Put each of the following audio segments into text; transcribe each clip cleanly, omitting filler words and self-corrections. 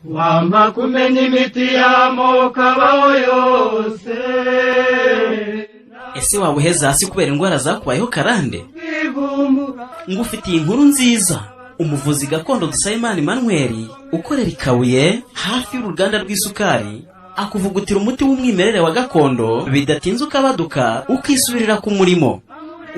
wampa kumenya imiti y'amoko abaho yose. ese waba uheze hasi kubera indwara zakubayeho karande? ngufitiye inkuru nziza. umuvuzi gakondo Dusabimana Emmanuel ukorera i Kabuye hafi y'uruganda rw'isukari akuvugutira umuti w'umwimerere wa gakondo bidatinze ukabaduka ukisubirira ku murimo.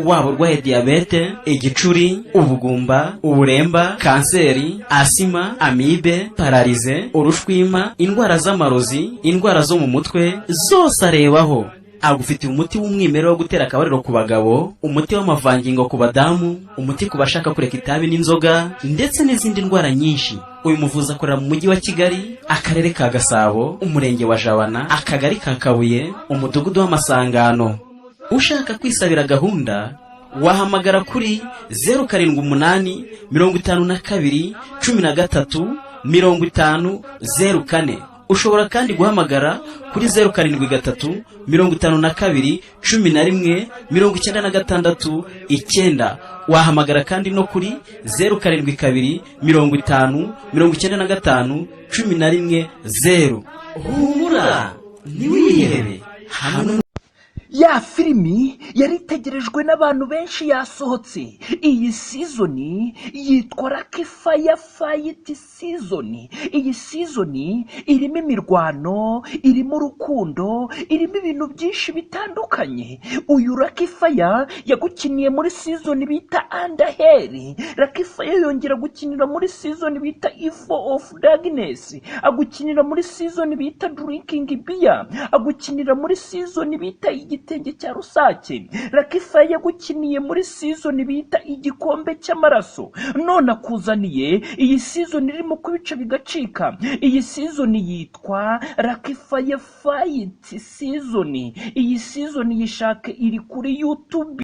waba urwaye diyabete, igicuri, ubugumba, uburemba, kanseri, asima, amibe, pararize, urushwima, indwara z'amarozi, indwara zo mu mutwe, zose arebaho. agufitiye umuti w'umwimerere wo gutera akabariro ku bagabo, umuti w'amavangingo ku badamu, umuti ku bashaka kureka itabi n'inzoga ndetse n'izindi ndwara nyinshi. uyu muvuzi akorera mu mujyi wa Kigali, akarere ka Gasabo, umurenge wa Jabana, akagari ka Kabuye, umudugudu w'Amasangano. ushaka kwisabira gahunda wahamagara kuri 078 52 13 50 04. ushobora kandi guhamagara kuri 073 52 11 96 9. wahamagara kandi no kuri 072 50 95 11 0. humura ntiwihebe. hano ya filimi yari itegerejwe n'abantu benshi yasohotse. iyi sizoni yitwa Lucky Fire Fight Season. iyi sizoni irimo imirwano, irimo urukundo, irimo ibintu byinshi bitandukanye. uyu Lucky Fire yagukiniye muri sizoni bita Underhell. Lucky Fire yongera gukinira muri sizoni bita Evil of Darkness. agukinira muri sizoni bita Drinking Beer. agukinira muri sizoni bita igitenge cya rusake. Lucky Fire yagukiniye muri season bita igikombe cy'amaraso. none akuzaniye iyi season irimo kubica bigacika. iyi season yitwa Lucky Fire Fight Season. iyi season yishake iri kuri YouTube.